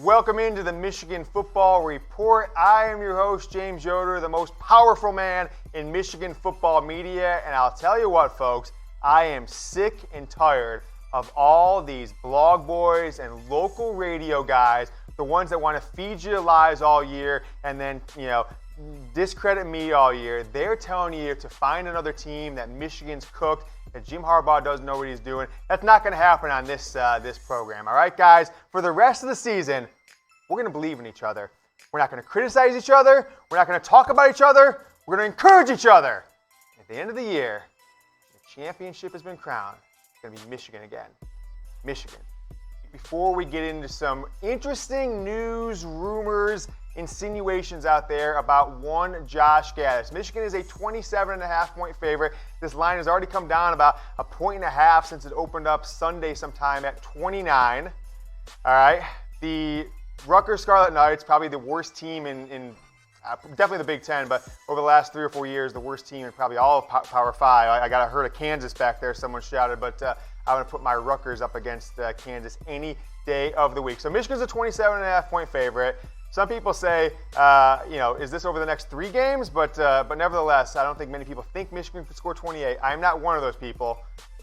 Welcome into the Michigan Football Report. I am your host, James Yoder, the most powerful man in Michigan football media. And I'll tell you what, folks, I am sick and tired of all these blog boys and local radio guys, the ones that want to feed you lies all year and then, discredit me all year. They're telling you to find another team, that Michigan's cooked, that Jim Harbaugh doesn't know what he's doing. That's not going to happen on this program. All right, guys? For the rest of the season, we're going to believe in each other. We're not going to criticize each other. We're not going to talk about each other. We're going to encourage each other. At the end of the year, the championship has been crowned. It's going to be Michigan again. Michigan. Before we get into some interesting news, rumors, insinuations out there about one Josh Gattis. Michigan is a 27.5-point favorite. This line has already come down about 1.5 points since it opened up Sunday sometime at 29. All right. The Rutgers Scarlet Knights, probably the worst team in definitely the Big Ten, but over the last 3 or 4 years, the worst team in probably all of Power 5. I got heard of Kansas back there, someone shouted, but I'm going to put my Rutgers up against Kansas any day of the week. So Michigan's a 27.5-point favorite. Some people say, is this over the next 3 games? But nevertheless, I don't think many people think Michigan could score 28. I'm not one of those people,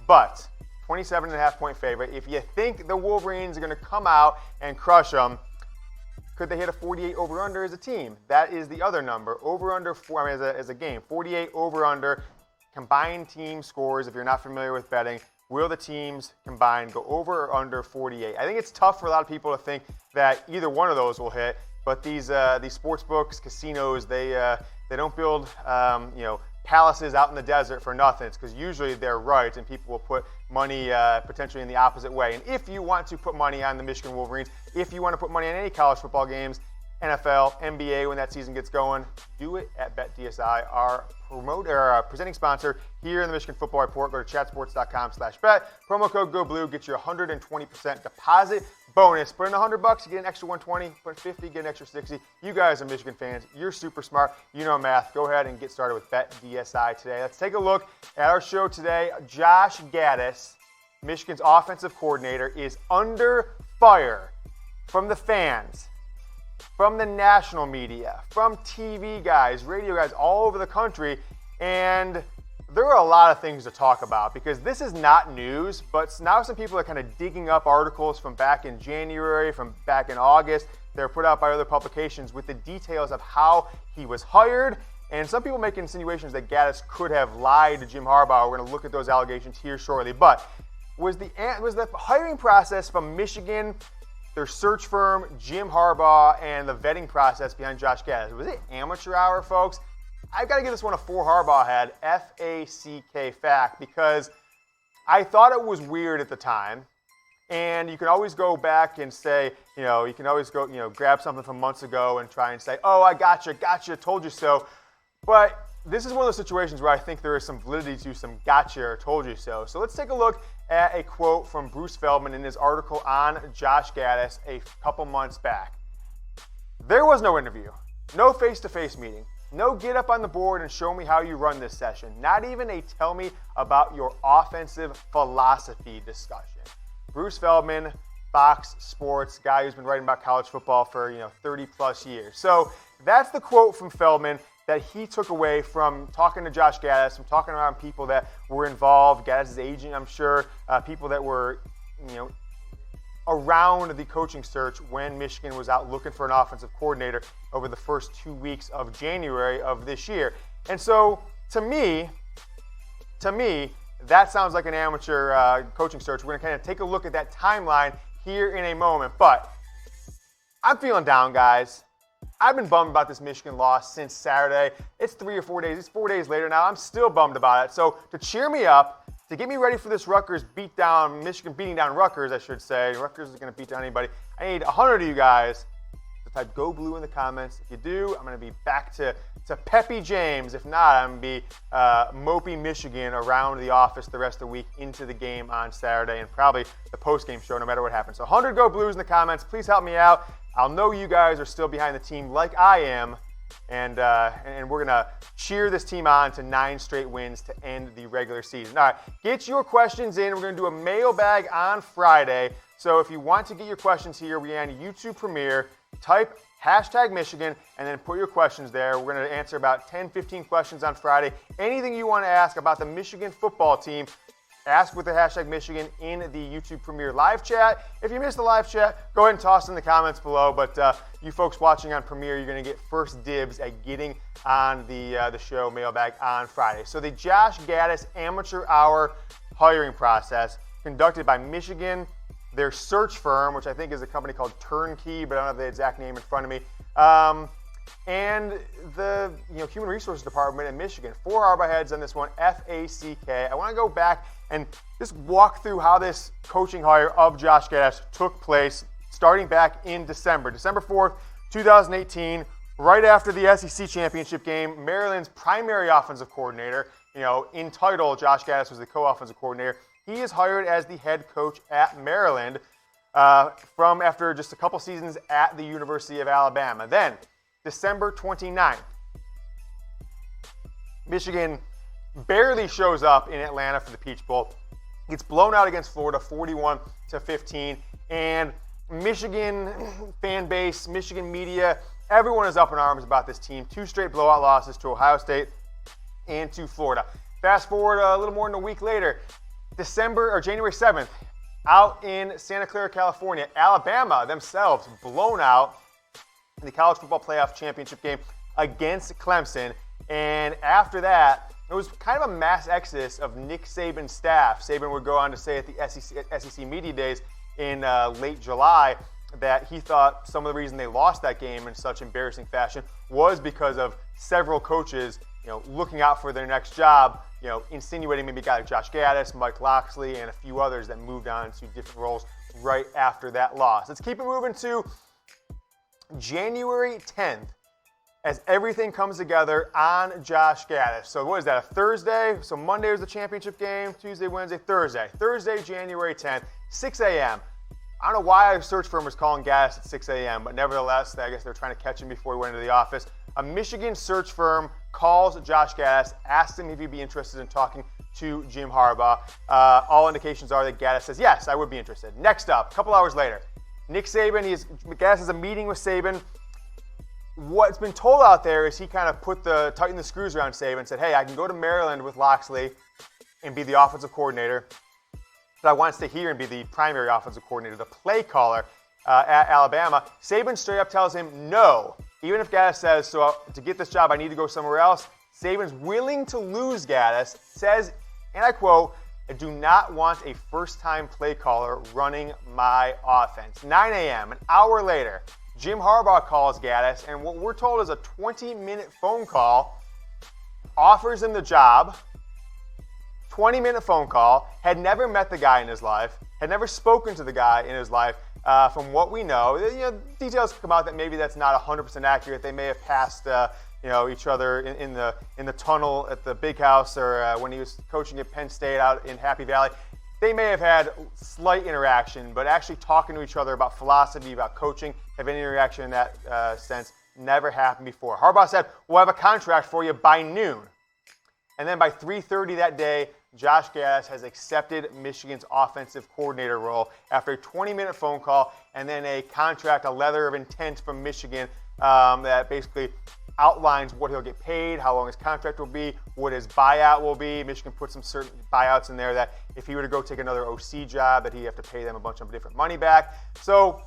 but 27.5-point favorite. If you think the Wolverines are going to come out and crush them, could they hit a 48 over-under as a team? That is the other number. Over-under, as a game. 48 over-under, combined team scores, if you're not familiar with betting. Will the teams combined go over or under 48? I think it's tough for a lot of people to think that either one of those will hit, but these sports books, casinos, they don't build palaces out in the desert for nothing. It's because usually they're right, and people will put money potentially in the opposite way. And if you want to put money on the Michigan Wolverines, if you want to put money on any college football games, NFL, NBA, when that season gets going, do it at BetDSI, our presenting sponsor here in the Michigan Football Report. Go to chatsports.com/bet. Promo code GoBlue gets you a 120% deposit bonus. Put in $100, you get an extra 120. Put in 50, get an extra 60. You guys are Michigan fans. You're super smart. You know math. Go ahead and get started with BetDSI today. Let's take a look at our show today. Josh Gattis, Michigan's offensive coordinator, is under fire from the fans, from the national media, from TV guys, radio guys all over the country, and there are a lot of things to talk about because this is not news, but now some people are kind of digging up articles from back in January, from back in August. They're put out by other publications with the details of how he was hired, and some people make insinuations that Gattis could have lied to Jim Harbaugh. We're going to look at those allegations here shortly, but was the hiring process from Michigan, their search firm, Jim Harbaugh, and the vetting process behind Josh Gattis, was it amateur hour, folks? I've got to give this one a 4 Harbaugh head, F-A-C-K fact, because I thought it was weird at the time. And you can always go back and say, you can always go, grab something from months ago and try and say, oh, I gotcha, told you so. But this is one of those situations where I think there is some validity to some gotcha or told you so. So let's take a look at a quote from Bruce Feldman in his article on Josh Gattis a couple months back. There was no interview, no face-to-face meeting, no get up on the board and show me how you run this session, not even a tell me about your offensive philosophy discussion. Bruce Feldman, Fox Sports, guy who's been writing about college football for 30 plus years. So that's the quote from Feldman that he took away from talking to Josh Gattis, from talking around people that were involved, Gattis' agent, I'm sure, people that were, around the coaching search when Michigan was out looking for an offensive coordinator over the first 2 weeks of January of this year. And so, to me, that sounds like an amateur coaching search. We're going to kind of take a look at that timeline here in a moment. But I'm feeling down, guys. I've been bummed about this Michigan loss since Saturday. It's 3 or 4 days. It's 4 days later now. I'm still bummed about it. So to cheer me up, to get me ready for this Rutgers beatdown, Michigan beating down Rutgers, I should say. Rutgers is going to beat down anybody. I need 100 of you guys to type Go Blue in the comments. If you do, I'm going to be back to Peppy James. If not, I'm going to be mopey Michigan around the office the rest of the week into the game on Saturday and probably the post-game show no matter what happens. So 100 Go Blues in the comments. Please help me out. I'll know you guys are still behind the team like I am, and we're going to cheer this team on to 9 straight wins to end the regular season. All right, get your questions in. We're going to do a mailbag on Friday. So if you want to get your questions here, we're on YouTube Premiere. Type hashtag Michigan and then put your questions there. We're going to answer about 10, 15 questions on Friday. Anything you want to ask about the Michigan football team, ask with the hashtag Michigan in the YouTube Premiere live chat. If you missed the live chat, go ahead and toss in the comments below. But you folks watching on Premiere, you're going to get first dibs at getting on the show mailbag on Friday. So the Josh Gattis Amateur Hour hiring process conducted by Michigan, their search firm, which I think is a company called Turnkey, but I don't have the exact name in front of me, and the Human Resources Department in Michigan. 4 Harbaugh heads on this one, FACK. I want to go back and just walk through how this coaching hire of Josh Gattis took place starting back in December 4th, 2018, right after the SEC championship game. Maryland's primary offensive coordinator, in title, Josh Gattis was the co-offensive coordinator. He is hired as the head coach at Maryland from after just a couple seasons at the University of Alabama. Then, December 29th, Michigan barely shows up in Atlanta for the Peach Bowl. Gets blown out against Florida 41-15. And Michigan fan base, Michigan media, everyone is up in arms about this team. 2 straight blowout losses to Ohio State and to Florida. Fast forward a little more than a week later, January 7th, out in Santa Clara, California, Alabama themselves blown out in the college football playoff championship game against Clemson. And after that, it was kind of a mass exodus of Nick Saban's staff. Saban would go on to say at the SEC Media Days in late July that he thought some of the reason they lost that game in such embarrassing fashion was because of several coaches, looking out for their next job, insinuating maybe a guy like Josh Gattis, Mike Locksley, and a few others that moved on to different roles right after that loss. Let's keep it moving to January 10th as everything comes together on Josh Gattis. So what is that, a Thursday? So Monday was the championship game, Tuesday, Wednesday, Thursday. Thursday, January 10th, 6 a.m. I don't know why a search firm was calling Gattis at 6 a.m., but nevertheless, I guess they're trying to catch him before he went into the office. A Michigan search firm calls Josh Gattis, asks him if he'd be interested in talking to Jim Harbaugh. All indications are that Gattis says, yes, I would be interested. Next up, a couple hours later, Nick Saban, Gattis has a meeting with Saban. What's been told out there is he kind of tightened the screws around Saban and said, hey, I can go to Maryland with Locksley and be the offensive coordinator, but I want to stay here and be the primary offensive coordinator, the play caller at Alabama. Saban straight up tells him no. Even if Gattis says, so to get this job, I need to go somewhere else, Saban's willing to lose Gattis, says, and I quote, I do not want a first-time play caller running my offense. 9 a.m., an hour later, Jim Harbaugh calls Gattis, and what we're told is a 20-minute phone call, offers him the job, 20-minute phone call, had never met the guy in his life, had never spoken to the guy in his life. From what we know, details come out that maybe that's not 100% accurate. They may have passed, each other in the tunnel at the Big House, or when he was coaching at Penn State out in Happy Valley. They may have had slight interaction, but actually talking to each other about philosophy, about coaching, have any interaction in that sense, never happened before. Harbaugh said, we'll have a contract for you by noon. And then by 3:30 that day, Josh Gattis has accepted Michigan's offensive coordinator role after a 20-minute phone call and then a contract, a letter of intent from Michigan that basically outlines what he'll get paid, how long his contract will be, what his buyout will be. Michigan put some certain buyouts in there that if he were to go take another OC job, that he'd have to pay them a bunch of different money back. So,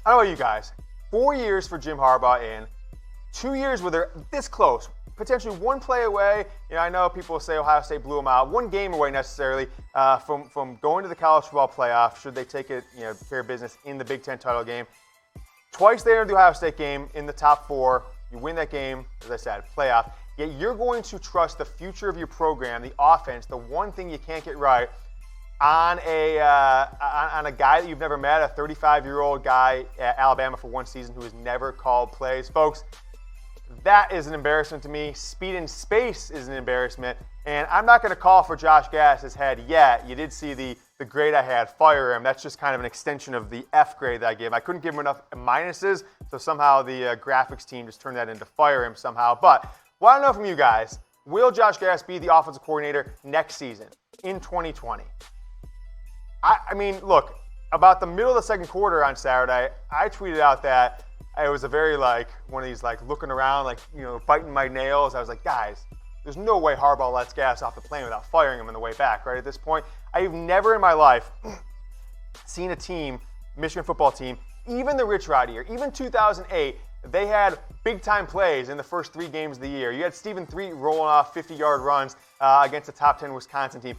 I don't know about you guys. 4 years for Jim Harbaugh in, 2 years where they're this close, potentially one play away. I know people say Ohio State blew them out. One game away necessarily from going to the college football playoff, should they take it, care of business in the Big Ten title game. Twice they entered the Ohio State game in the top 4. You win that game, as I said, playoff. Yet you're going to trust the future of your program, the offense, the one thing you can't get right, on a guy that you've never met, a 35-year-old guy at Alabama for one season who has never called plays. Folks, that is an embarrassment to me. Speed and space is an embarrassment. And I'm not going to call for Josh Gattis' head yet. You did see the grade I had, fire him. That's just kind of an extension of the F grade that I gave him. I couldn't give him enough minuses, so somehow the graphics team just turned that into fire him somehow. But what I don't know from you guys, will Josh Gattis be the offensive coordinator next season in 2020? I mean, look, about the middle of the second quarter on Saturday, I tweeted out that it was a very one of these looking around, biting my nails. I was like, guys, there's no way Harbaugh lets Gattis off the plane without firing him on the way back, right? At this point, I've never in my life seen a team, Michigan football team, even the Rich Rod year, even 2008, they had big-time plays in the first 3 games of the year. You had Stephen Threet rolling off 50-yard runs against a top 10 Wisconsin team.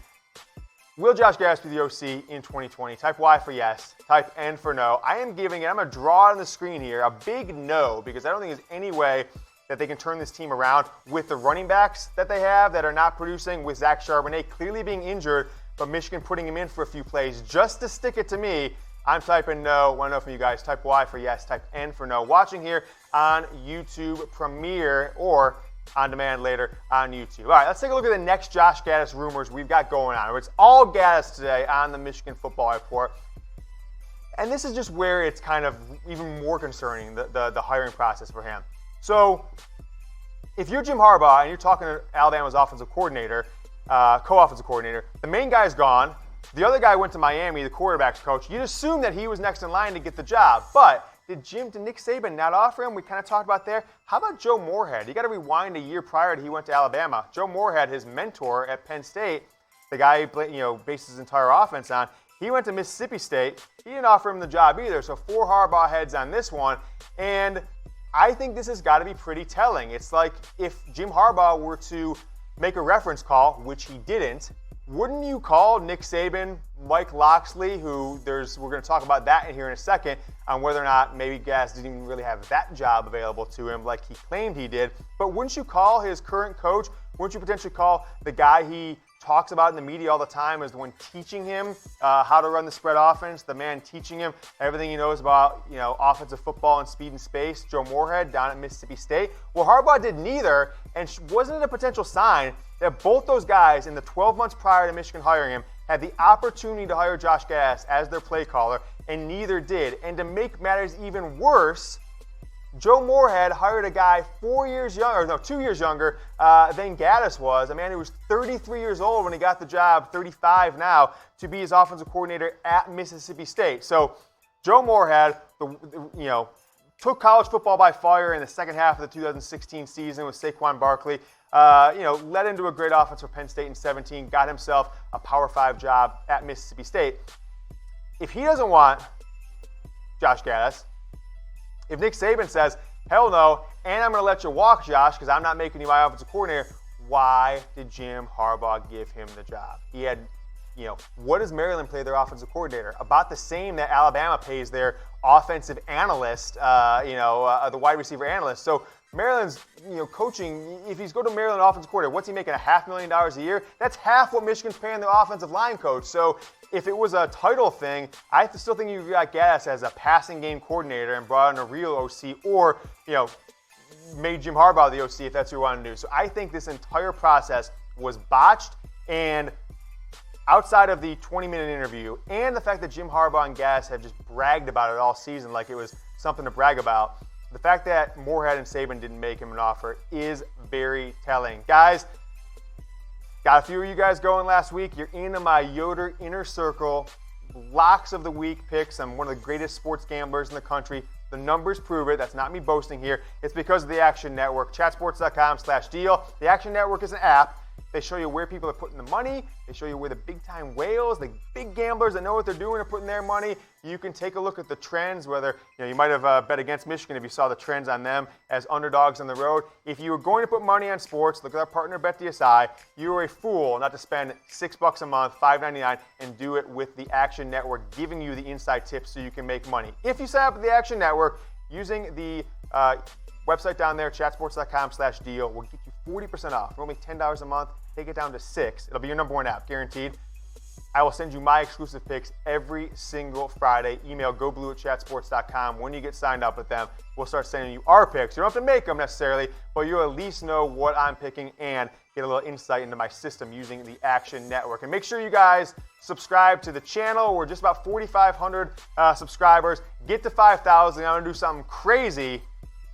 Will Josh Gattis be the OC in 2020? Type Y for yes. Type N for no. I am giving it, I'm going to draw it on the screen here, a big no, because I don't think there's any way that they can turn this team around with the running backs that they have that are not producing, with Zach Charbonnet clearly being injured, but Michigan putting him in for a few plays just to stick it to me. I'm typing no. Want to know from you guys. Type Y for yes. Type N for no. Watching here on YouTube Premiere or on demand later on YouTube. All right, let's take a look at the next Josh Gattis rumors we've got going on. It's all Gattis today on the Michigan Football Report. And this is just where it's kind of even more concerning, the hiring process for him. So if you're Jim Harbaugh and you're talking to Alabama's offensive coordinator, co-offensive coordinator, the main guy's gone. The other guy went to Miami, the quarterback's coach. You'd assume that he was next in line to get the job. But did Nick Saban not offer him? We kind of talked about there. How about Joe Moorhead? You got to rewind a year prior to he went to Alabama. Joe Moorhead, his mentor at Penn State, the guy he based his entire offense on, he went to Mississippi State. He didn't offer him the job either. So 4 Harbaugh heads on this one. And I think this has got to be pretty telling. It's like if Jim Harbaugh were to make a reference call, which he didn't, wouldn't you call Nick Saban, Mike Locksley, we're going to talk about that in here in a second, on whether or not maybe Gattis didn't even really have that job available to him like he claimed he did. But wouldn't you call his current coach, wouldn't you potentially call the guy he talks about in the media all the time as the one teaching him how to run the spread offense, the man teaching him everything he knows about offensive football and speed and space, Joe Moorhead down at Mississippi State? Well, Harbaugh did neither, and wasn't it a potential sign that both those guys in the 12 months prior to Michigan hiring him had the opportunity to hire Josh Gattis as their play caller, and neither did? And to make matters even worse, Joe Moorhead hired a guy 2 years younger than Gattis was, a man who was 33 years old when he got the job, 35 now, to be his offensive coordinator at Mississippi State. So Joe Moorhead, took college football by fire in the second half of the 2016 season with Saquon Barkley. Led into a great offense for Penn State in 2017, got himself a Power 5 job at Mississippi State. If he doesn't want Josh Gattis, if Nick Saban says, hell no, and I'm going to let you walk, Josh, because I'm not making you my offensive coordinator, why did Jim Harbaugh give him the job? He had, what does Maryland pay their offensive coordinator? About the same that Alabama pays their offensive analyst, the wide receiver analyst. So Maryland's, coaching, if he's going to Maryland offensive coordinator, what's he making, $500,000 a year? That's half what Michigan's paying their offensive line coach. So if it was a title thing, I still think you got Gattis as a passing game coordinator and brought in a real OC, or, made Jim Harbaugh the OC if that's what you want to do. So I think this entire process was botched, and outside of the 20-minute interview and the fact that Jim Harbaugh and Gattis have just bragged about it all season like it was something to brag about, the fact that Moorhead and Saban didn't make him an offer is very telling. Guys, got a few of you guys going last week. You're into my Yoder Inner Circle Locks of the Week picks. I'm one of the greatest sports gamblers in the country. The numbers prove it. That's not me boasting here. It's because of the Action Network. Chatsports.com/deal. The Action Network is an app. They show you where people are putting the money. They show you where the big-time whales, the big gamblers that know what they're doing, are putting their money. You can take a look at the trends, whether you might have bet against Michigan if you saw the trends on them as underdogs on the road. If you were going to put money on sports, look at our partner BetDSI. You are a fool not to spend $6 a month, $5.99, and do it with the Action Network, giving you the inside tips so you can make money. If you sign up with the Action Network using the website down there, chatsports.com/deal, will get you 40% off. Only $10 a month. Take it down to $6. It'll be your number one app, guaranteed. I will send you my exclusive picks every single Friday. Email goblue@chatsports.com. When you get signed up with them, we'll start sending you our picks. You don't have to make them necessarily, but you'll at least know what I'm picking and get a little insight into my system using the Action Network. And make sure you guys subscribe to the channel. We're just about 4,500 subscribers. Get to 5,000. I'm going to do something crazy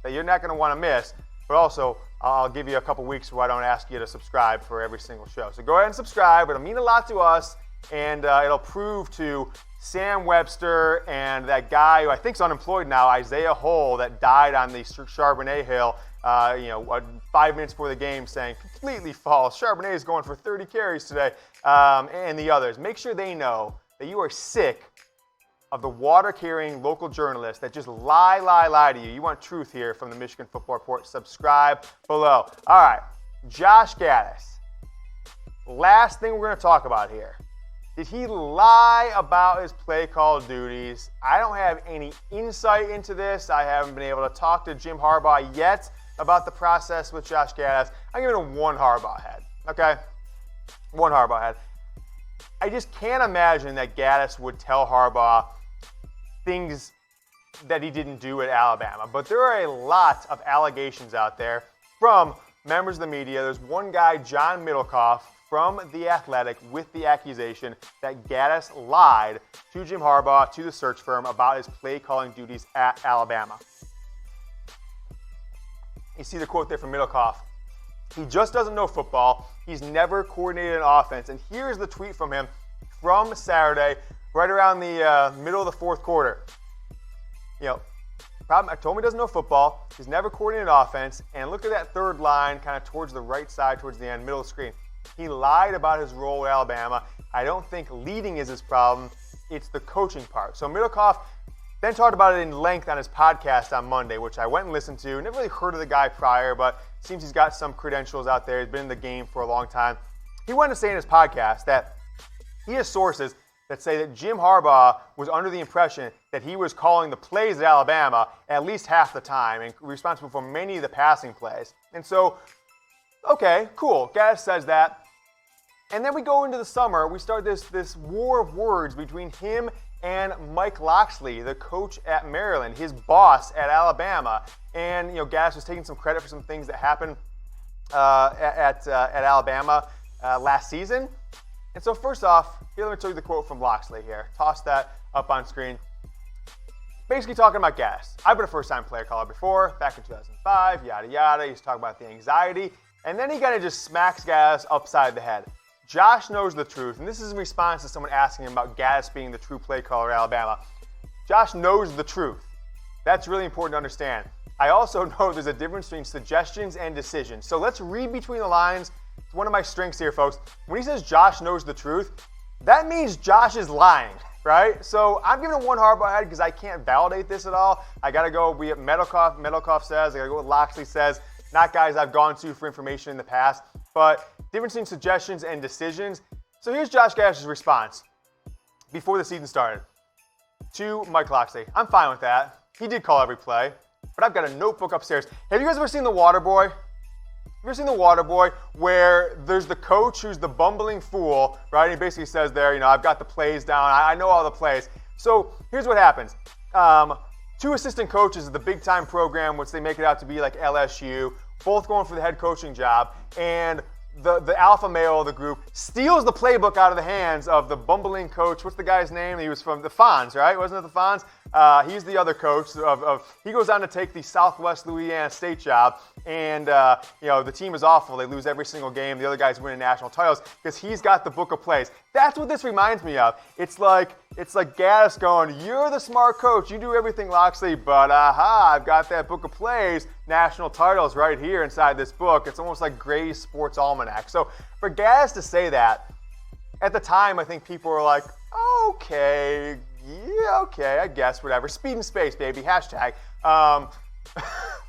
that you're not going to want to miss, but also I'll give you a couple weeks where I don't ask you to subscribe for every single show. So go ahead and subscribe. It'll mean a lot to us, and it'll prove to Sam Webster and that guy who I think is unemployed now, Isaiah Hull, that died on the Charbonnet Hill, 5 minutes before the game, saying completely false. Charbonnet is going for 30 carries today, and the others. Make sure they know that you are sick of the water-carrying local journalists that just lie to you. You want truth here from the Michigan Football Report. Subscribe below. All right, Josh Gattis. Last thing we're going to talk about here. Did he lie about his play call duties? I don't have any insight into this. I haven't been able to talk to Jim Harbaugh yet about the process with Josh Gattis. I'm giving him one Harbaugh head, okay? One Harbaugh head. I just can't imagine that Gattis would tell Harbaugh things that he didn't do at Alabama. But there are a lot of allegations out there from members of the media. There's one guy, John Middlecoff, from The Athletic with the accusation that Gattis lied to Jim Harbaugh, to the search firm, about his play calling duties at Alabama. You see the quote there from Middlecoff. He just doesn't know football. He's never coordinated an offense. And here's the tweet from him from Saturday, right around the middle of the fourth quarter. I told him he doesn't know football. He's never coordinated an offense. And look at that third line, kind of towards the right side, towards the end, middle of the screen. He lied about his role at Alabama. I don't think leading is his problem. It's the coaching part. So Middlecoff then talked about it in length on his podcast on Monday, which I went and listened to. Never really heard of the guy prior, but it seems he's got some credentials out there. He's been in the game for a long time. He went to say in his podcast that he has sources that say that Jim Harbaugh was under the impression that he was calling the plays at Alabama at least half the time and responsible for many of the passing plays. And so, okay, cool. Gattis says that. And then we go into the summer. We start this war of words between him and Mike Locksley, the coach at Maryland, his boss at Alabama. And, Gattis was taking some credit for some things that happened at Alabama last season. And so first off, here, let me tell you the quote from Locksley here. Toss that up on screen. Basically talking about Gattis. I've been a first-time player caller before, back in 2005, yada, yada. He's talking about the anxiety. And then he kind of just smacks Gattis upside the head. Josh knows the truth, and this is in response to someone asking him about Gattis being the true play caller at Alabama. Josh knows the truth. That's really important to understand. I also know there's a difference between suggestions and decisions. So let's read between the lines. It's one of my strengths here, folks. When he says Josh knows the truth, that means Josh is lying, right? So I'm giving him one Harbaugh head because I can't validate this at all. I got to go with Middlecoff says. I got to go with Locksley says. Not guys I've gone to for information in the past, but difference in suggestions and decisions. So here's Josh Gattis' response before the season started to Mike Locksley. I'm fine with that. He did call every play, but I've got a notebook upstairs. Have you guys ever seen The Waterboy? Have you ever seen The Waterboy where there's the coach who's the bumbling fool, right? He basically says there, I've got the plays down. I know all the plays. So here's what happens. Two assistant coaches of the big-time program, which they make it out to be like LSU, both going for the head coaching job, and the alpha male of the group steals the playbook out of the hands of the bumbling coach. What's the guy's name? He was from the Fonz, right? Wasn't it the Fonz? He's the other coach. He goes on to take the Southwest Louisiana State job, and the team is awful. They lose every single game. The other guys win national titles because he's got the book of plays. That's what this reminds me of. It's like Gattis going, "You're the smart coach. You do everything, Locksley, but I've got that book of plays, national titles right here inside this book." It's almost like Gray's Sports Almanac. So for Gattis to say that, at the time, I think people were like, okay, I guess, whatever. Speed and space, baby, hashtag.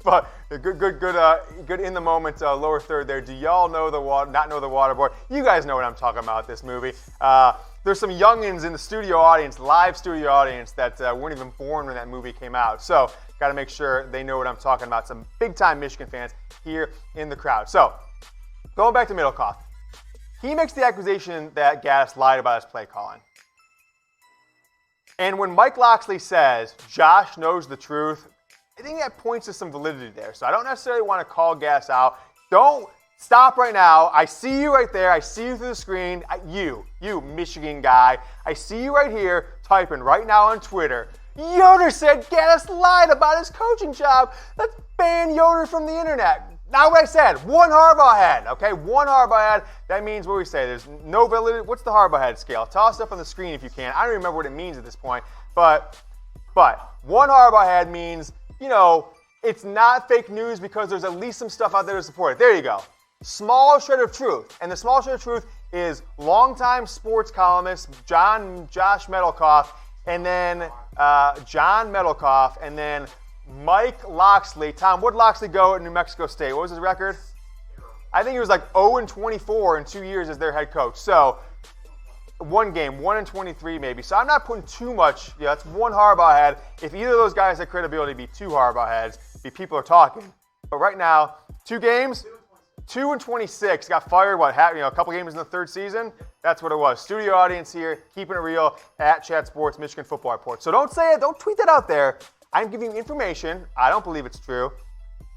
But good in the moment, lower third there. Do y'all know not know the Waterboy? You guys know what I'm talking about, this movie. There's some youngins in the studio audience, live studio audience, that weren't even born when that movie came out. So got to make sure they know what I'm talking about. Some big-time Michigan fans here in the crowd. So going back to Middlecoff. He makes the accusation that Gattis lied about his play calling. And when Mike Locksley says Josh knows the truth, I think that points to some validity there. So I don't necessarily want to call Gattis out. Don't stop right now. I see you right there. I see you through the screen. You Michigan guy. I see you right here typing right now on Twitter. Yoder said Gattis lied about his coaching job. Let's ban Yoder from the internet. Not what I said. One Harbaugh head, okay? One Harbaugh head. That means what we say. There's no validity. What's the Harbaugh head scale? Toss it up on the screen if you can. I don't remember what it means at this point. But one Harbaugh head means, it's not fake news because there's at least some stuff out there to support it. There you go. Small shred of truth. And the small shred of truth is longtime sports columnist Josh Medelkoff, and then John Medelkoff, and then Mike Loxley. Tom, what did Loxley go at New Mexico State? What was his record? I think he was like 0-24 in 2 years as their head coach. So one game, 1-23 maybe. So I'm not putting too much. That's one Harbaugh head. If either of those guys had credibility, it'd be two Harbaugh heads. People are talking. But right now, 2 games, 2-26. Got fired, a couple games in the third season? That's what it was. Studio audience here, keeping it real at Chat Sports, Michigan Football Report. So don't say it. Don't tweet that out there. I'm giving you information. I don't believe it's true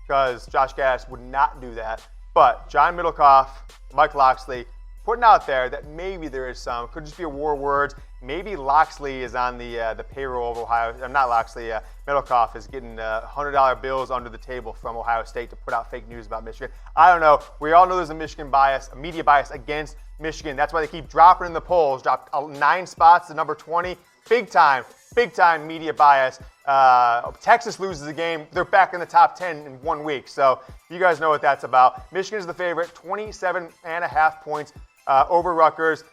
because Josh Gattis would not do that. But John Middlecoff, Mike Loxley, putting out there that maybe there is some. Could just be a war of words. Maybe Loxley is on the payroll of Ohio. Not Loxley. Middlecoff is getting $100 bills under the table from Ohio State to put out fake news about Michigan. I don't know. We all know there's a Michigan bias, a media bias against Michigan. That's why they keep dropping in the polls. Dropped 9 spots to number 20. Big time media bias. Texas loses a game. They're back in the top 10 in 1 week. So you guys know what that's about. Michigan is the favorite, 27.5 points over Rutgers.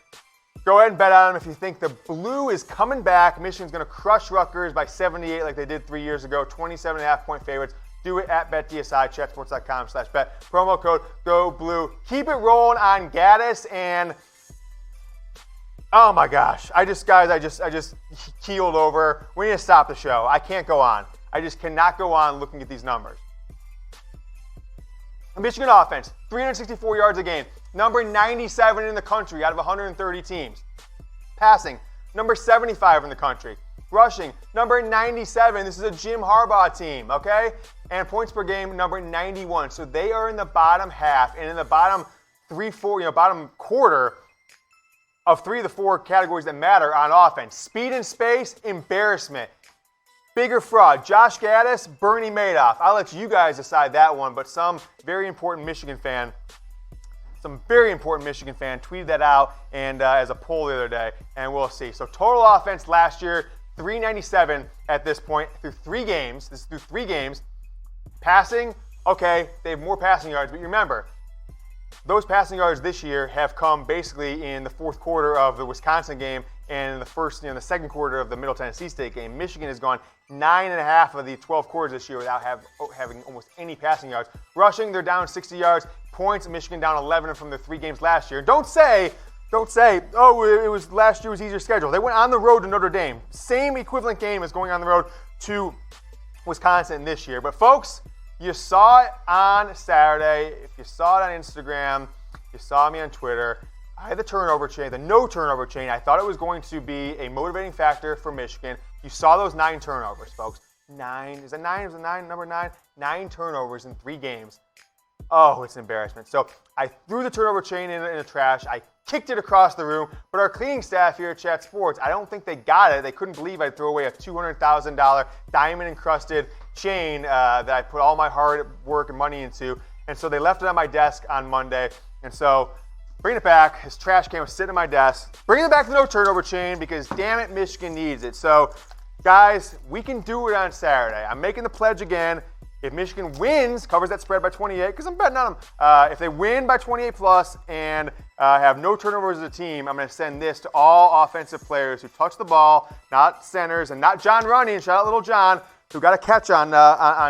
Go ahead and bet on them if you think the blue is coming back. Michigan's going to crush Rutgers by 78 like they did 3 years ago. 27.5-point favorites. Do it at BetDSI, chatsports.com/bet. Promo code GOBLUE. Keep it rolling on Gattis and... Oh my gosh. I just keeled over. We need to stop the show. I can't go on. I just cannot go on looking at these numbers. Michigan offense, 364 yards a game. Number 97 in the country out of 130 teams. Passing, number 75 in the country. Rushing, number 97. This is a Jim Harbaugh team, okay? And points per game, number 91. So they are in the bottom half and in the bottom bottom quarter of 3 of the 4 categories that matter on offense. Speed and space, embarrassment. Bigger fraud, Josh Gattis, Bernie Madoff. I'll let you guys decide that one, but some very important Michigan fan tweeted that out and as a poll the other day, and we'll see. So total offense last year, 397 at this point through 3 games. This is through 3 games. Passing, okay, they have more passing yards, but you remember, those passing yards this year have come basically in the fourth quarter of the Wisconsin game and in the second quarter of the Middle Tennessee State game. Michigan has gone 9.5 of the 12 quarters this year without having almost any passing yards. Rushing, they're down 60 yards. Points, Michigan down 11 from the 3 games last year. Don't say, oh, it was last year was easier schedule. They went on the road to Notre Dame. Same equivalent game as going on the road to Wisconsin this year. But folks, you saw it on Saturday. If you saw it on Instagram, you saw me on Twitter. I had the turnover chain, the no turnover chain. I thought it was going to be a motivating factor for Michigan. You saw those 9 turnovers, folks. 9, is it 9? Is it 9, number 9? 9 turnovers in 3 games. Oh, it's an embarrassment. So I threw the turnover chain in the trash. I kicked it across the room. But our cleaning staff here at Chat Sports, I don't think they got it. They couldn't believe I'd throw away a $200,000 diamond-encrusted chain that I put all my hard work and money into. And so they left it on my desk on Monday. And so bringing it back, this trash can was sitting on my desk. Bringing it back to the no turnover chain because, damn it, Michigan needs it. So, guys, we can do it on Saturday. I'm making the pledge again. If Michigan wins, covers that spread by 28, because I'm betting on them. If they win by 28 plus and have no turnovers as a team, I'm going to send this to all offensive players who touch the ball, not centers, and not John Runyon. Shout out little John, who got a catch on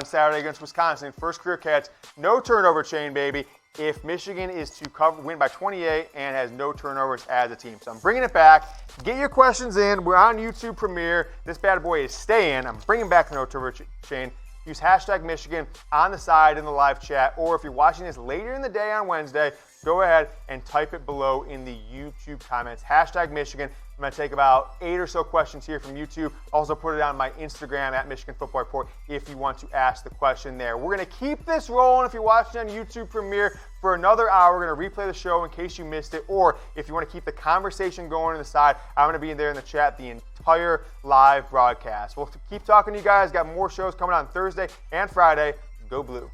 Saturday against Wisconsin. First career catch. No turnover chain, baby. If Michigan is to win by 28 and has no turnovers as a team. So I'm bringing it back. Get your questions in. We're on YouTube Premiere. This bad boy is staying. I'm bringing back the no turnover chain. Use hashtag Michigan on the side in the live chat, or if you're watching this later in the day on Wednesday, go ahead and type it below in the YouTube comments. Hashtag Michigan. I'm going to take about 8 or so questions here from YouTube. Also put it on my Instagram at Michigan Football Report if you want to ask the question there. We're going to keep this rolling if you're watching on YouTube Premiere for another hour. We're going to replay the show in case you missed it, or if you want to keep the conversation going on the side, I'm going to be in there in the chat the entire live broadcast. We'll keep talking to you guys. Got more shows coming on Thursday and Friday. Go Blue.